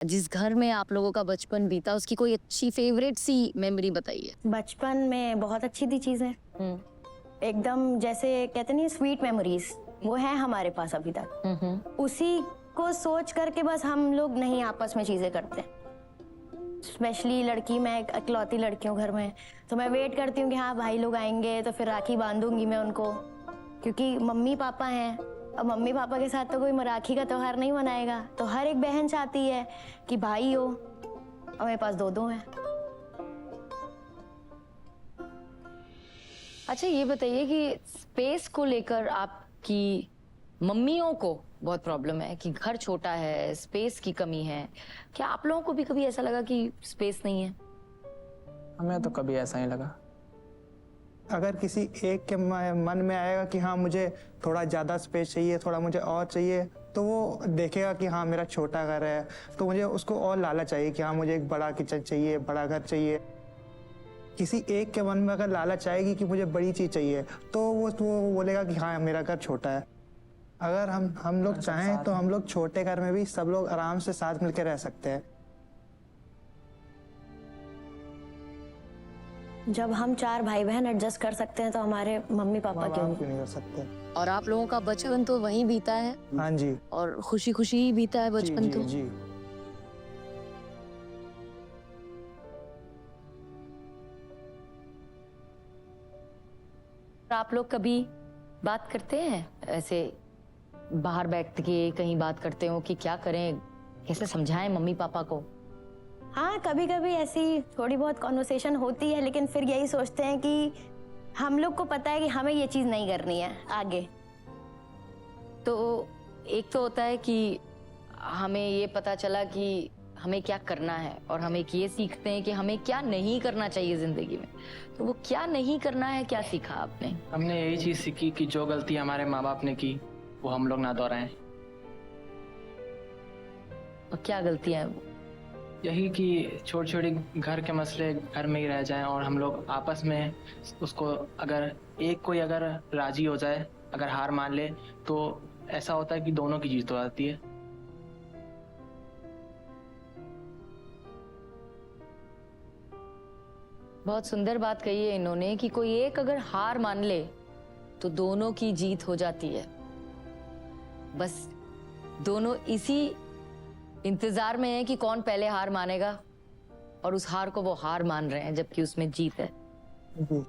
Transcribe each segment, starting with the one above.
जिस घर में आप लोगों का बचपन बीता उसकी कोई अच्छी फेवरेट सी मेमोरी बताइए। बचपन में बहुत अच्छी थी चीजें, एकदम जैसे कहते नहीं स्वीट मेमोरीज, वो है हमारे पास अभी तक। उसी को सोच करके बस हम लोग नहीं आपस में चीजें करते। स्पेशली लड़की, मैं एक इकलौती लड़की हूँ घर में, तो मैं वेट करती हूँ कि हाँ भाई लोग आएंगे तो फिर राखी बांधूंगी मैं उनको, क्योंकि मम्मी पापा हैं। अब मम्मी पापा के साथ तो कोई राखी का त्योहार नहीं मनाएगा, तो हर एक बहन चाहती है कि भाई हो, और मेरे पास दो हैं। अच्छा ये बताइए कि स्पेस को लेकर आपकी मम्मियों को बहुत प्रॉब्लम है कि घर छोटा है, स्पेस की कमी है। क्या आप लोगों को भी कभी ऐसा लगा कि स्पेस नहीं है? हमें तो कभी ऐसा नहीं लगा। अगर किसी एक के मन में आएगा कि हाँ मुझे थोड़ा ज़्यादा स्पेस चाहिए, थोड़ा मुझे और चाहिए, तो वो देखेगा कि हाँ मेरा छोटा घर है, तो मुझे उसको और लालच चाहिए कि हाँ मुझे एक बड़ा किचन चाहिए, बड़ा घर चाहिए। किसी एक के मन में अगर लालच आएगी कि मुझे बड़ी चीज़ चाहिए, तो वो बोलेगा कि हाँ मेरा घर छोटा है। अगर हम लोग चाहें तो हम लोग छोटे घर में भी सब लोग आराम से साथ मिलकर रह सकते हैं। जब हम 4 भाई बहन एडजस्ट कर सकते हैं तो हमारे मम्मी पापा क्यों नहीं कर सकते। और आप लोगों का बचपन तो वहीं बीता है। हाँ जी। और खुशी खुशी ही बीता है बचपन। जी, तो जी। आप लोग कभी बात करते हैं ऐसे बाहर बैठ के, कहीं बात करते हो कि क्या करें, कैसे समझाएं मम्मी पापा को? हाँ, कभी कभी ऐसी थोड़ी बहुत कॉन्वर्सेशन होती है, लेकिन फिर यही सोचते हैं कि हम लोग को पता है कि हमें ये चीज नहीं करनी है आगे। तो एक तो होता है कि हमें ये पता चला कि हमें क्या करना है, और हम एक ये सीखते हैं कि हमें क्या नहीं करना चाहिए जिंदगी में। तो वो क्या नहीं करना है, क्या सीखा आपने? हमने यही चीज सीखी कि जो गलती हमारे माँ बाप ने की वो हम लोग ना दोहराएं। और क्या गलतियां हैं वो? यही कि छोटे छोटे घर के मसले घर में ही रह जाएं, और हम लोग आपस में उसको, अगर एक कोई अगर राजी हो जाए, अगर हार मान ले, तो ऐसा होता है कि दोनों की जीत हो जाती है। बहुत सुंदर बात कही है इन्होंने कि कोई एक अगर हार मान ले तो दोनों की जीत हो जाती है। बस दोनों इसी इंतजार में है कि कौन पहले हार मानेगा, और उस हार को वो हार मान रहे हैं जबकि उसमें जीत है। जी।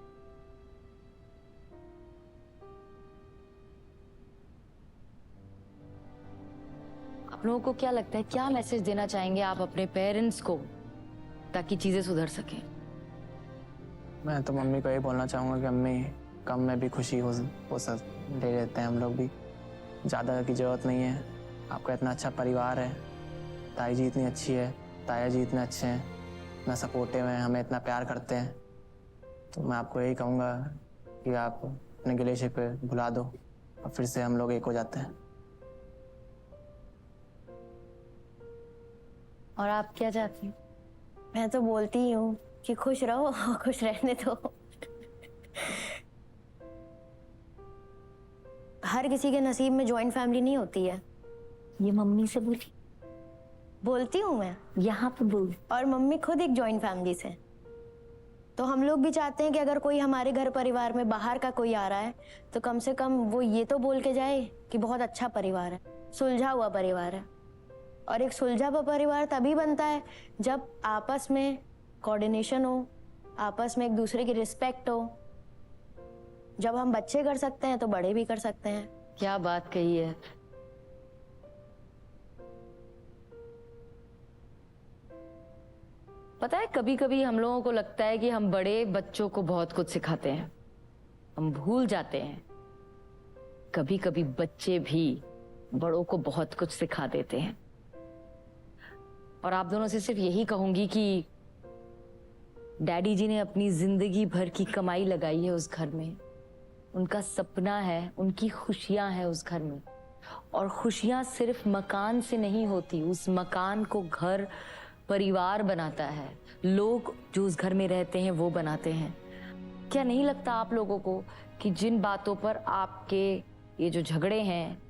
आप लोगों को क्या लगता है, क्या मैसेज देना चाहेंगे आप अपने पेरेंट्स को ताकि चीजें सुधर सकें? मैं तो मम्मी को यही बोलना चाहूँगा कि अम्मी, कम में भी खुशी हो सब ले लेते हैं हम लोग भी, ज़्यादा की ज़रूरत नहीं है। आपका इतना अच्छा परिवार है, ताई जी इतनी अच्छी है, ताया जी इतने अच्छे हैं, इतना सपोर्टिव हैं, हमें इतना प्यार करते हैं। तो मैं आपको यही कहूँगा कि आप अपने गिले शिकवे भुला दो और फिर से हम लोग एक हो जाते हैं। और आप क्या चाहती हैं? मैं तो बोलती ही हूँ कि खुश रहो, खुश रहने दो। हर किसी के नसीब में जॉइंट फैमिली नहीं होती है। ये मम्मी से बोलती हूँ मैं, यहाँ पे बोल। और मम्मी खुद एक जॉइंट फैमिली से। तो हम लोग भी चाहते हैं कि अगर कोई हमारे घर परिवार में बाहर का कोई आ रहा है तो कम से कम वो ये तो बोल के जाए कि बहुत अच्छा परिवार है, सुलझा हुआ परिवार है। और एक सुलझा हुआ परिवार तभी बनता है जब आपस में कोऑर्डिनेशन हो, आपस में एक दूसरे की रिस्पेक्ट हो। जब हम बच्चे कर सकते हैं तो बड़े भी कर सकते हैं। क्या बात कही है। पता है, कभी कभी हम लोगों को लगता है कि हम बड़े बच्चों को बहुत कुछ सिखाते हैं, हम भूल जाते हैं कभी कभी बच्चे भी बड़ों को बहुत कुछ सिखा देते हैं। और आप दोनों से सिर्फ यही कहूंगी कि डैडी जी ने अपनी जिंदगी भर की कमाई लगाई है उस घर में, उनका सपना है, उनकी खुशियां हैं उस घर में। और खुशियां सिर्फ मकान से नहीं होती, उस मकान को घर परिवार बनाता है, लोग जो उस घर में रहते हैं वो बनाते हैं। क्या नहीं लगता आप लोगों को कि जिन बातों पर आपके ये जो झगड़े हैं,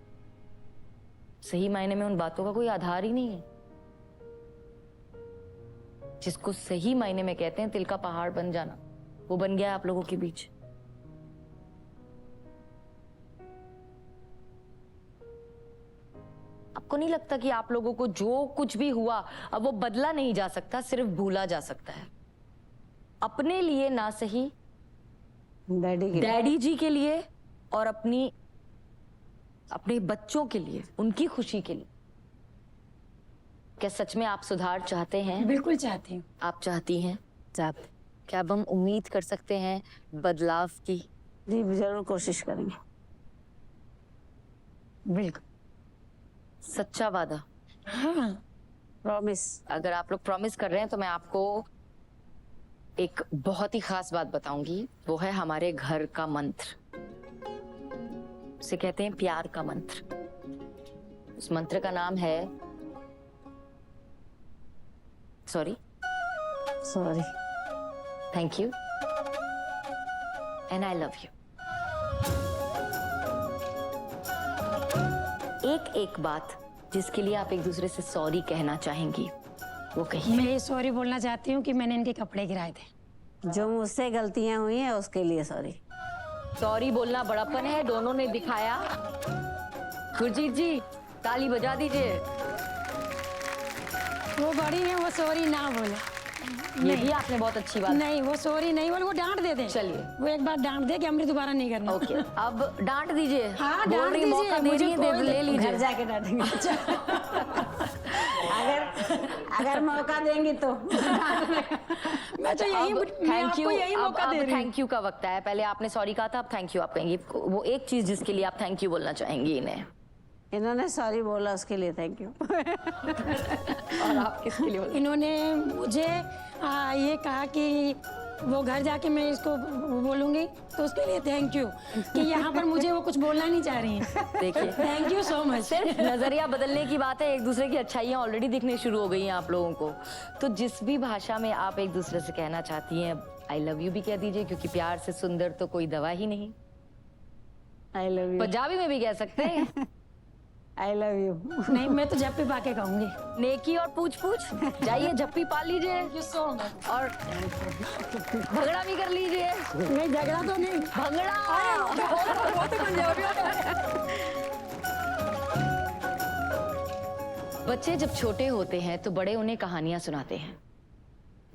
सही मायने में उन बातों का कोई आधार ही नहीं है? जिसको सही मायने में कहते हैं तिल का पहाड़ बन जाना, वो बन गया आप लोगों के बीच। आपको नहीं लगता कि आप लोगों को जो कुछ भी हुआ अब वो बदला नहीं जा सकता, सिर्फ भूला जा सकता है? अपने लिए ना सही, डैडी जी के लिए और अपने बच्चों के लिए, उनकी खुशी के लिए। क्या सच में आप सुधार चाहते हैं? बिल्कुल चाहती हूँ। आप चाहती हैं? चाहते। क्या अब हम उम्मीद कर सकते हैं बदलाव की? जी जरूर कोशिश करेंगे। बिल्कुल। सच्चा वादा? हाँ प्रॉमिस। अगर आप लोग प्रॉमिस कर रहे हैं तो मैं आपको एक बहुत ही खास बात बताऊंगी। वो है हमारे घर का मंत्र। उसे कहते हैं प्यार का मंत्र। उस मंत्र का नाम है sorry thank you and I love you. एक बात जिसके लिए आप एक दूसरे से सॉरी कहना चाहेंगी वो कहिए। मैं ये सॉरी बोलना चाहती हूँ कि मैंने इनके कपड़े गिराए थे। जो मुझसे गलतियां हुई हैं उसके लिए सॉरी। सॉरी बोलना बड़प्पन है, दोनों ने दिखाया। गुरजीत जी ताली बजा दीजिए। वो बड़ी है, वो सॉरी ना बोले। ये भी आपने बहुत अच्छी बात। नहीं वो सॉरी नहीं बोले, वो डांट देते। चलिए वो एक बार डांट दे कि हमने दोबारा नहीं करना। ओके अब डांट दीजिए। हाँ, बोल डांट रही दीजिए, मौका दे मुझे रही है, कोई ले लीजिए। घर जाके डांटेंगे। अगर मौका देंगी तो। मैं तो यही थैंक यू। यही मौका दे अब रही हूँ। थैंक यू का वक्त है। पहले आपने सॉरी कहा था, अब थैंक यू आप कहेंगी। वो एक चीज जिसके लिए आप थैंक यू बोलना चाहेंगी इन्हें। इन्होंने सॉरी बोला उसके लिए थैंक यू। और आप किसके लिए बोल? इन्होंने मुझे ये कहा कि वो घर जाके मैं इसको बोलूंगी तो उसके लिए थैंक यू, कि यहाँ पर मुझे वो कुछ बोलना नहीं चाह रही हैं। देखिए थैंक यू सो मच। सिर्फ नजरिया बदलने की बात है, एक दूसरे की अच्छाइयाँ ऑलरेडी दिखने शुरू हो गई हैं आप लोगों को। तो जिस भी भाषा में आप एक दूसरे से कहना चाहती हैं, आई लव यू भी कह दीजिए, क्योंकि प्यार से सुंदर तो कोई दवा ही नहीं। I love you. पंजाबी में भी कह सकते हैं। I love you. नहीं मैं तो झप्पी पा के कहूंगी। नेकी और पूछ पूछ जाइए, झप्पी पा लीजिए और भगड़ा भी कर लीजिए। नहीं झगड़ा तो नहीं, भगड़ा वो तो पंजाबी होता है। बच्चे जब छोटे होते हैं तो बड़े उन्हें कहानियां सुनाते हैं,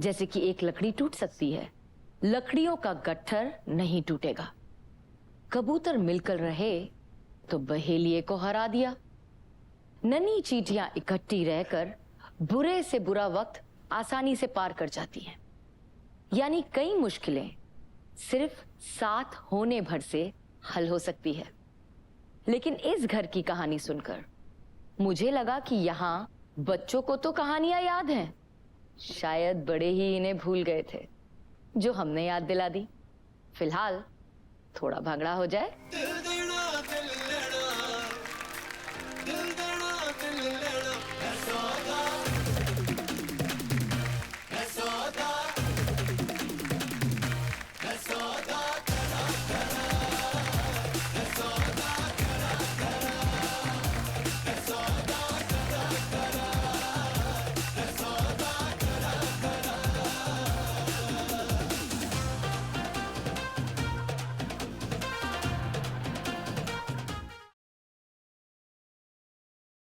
जैसे कि एक लकड़ी टूट सकती है, लकड़ियों का गट्ठर नहीं टूटेगा। कबूतर मिलकर रहे तो बहेलिए को हरा दिया। नन्ही चींटियां इकट्ठी रहकर बुरे से बुरा वक्त आसानी से पार कर जाती हैं। यानी कई मुश्किलें सिर्फ साथ होने भर से हल हो सकती है। लेकिन इस घर की कहानी सुनकर मुझे लगा कि यहाँ बच्चों को तो कहानियां याद हैं, शायद बड़े ही इन्हें भूल गए थे, जो हमने याद दिला दी। फिलहाल थोड़ा भागड़ा हो जाए।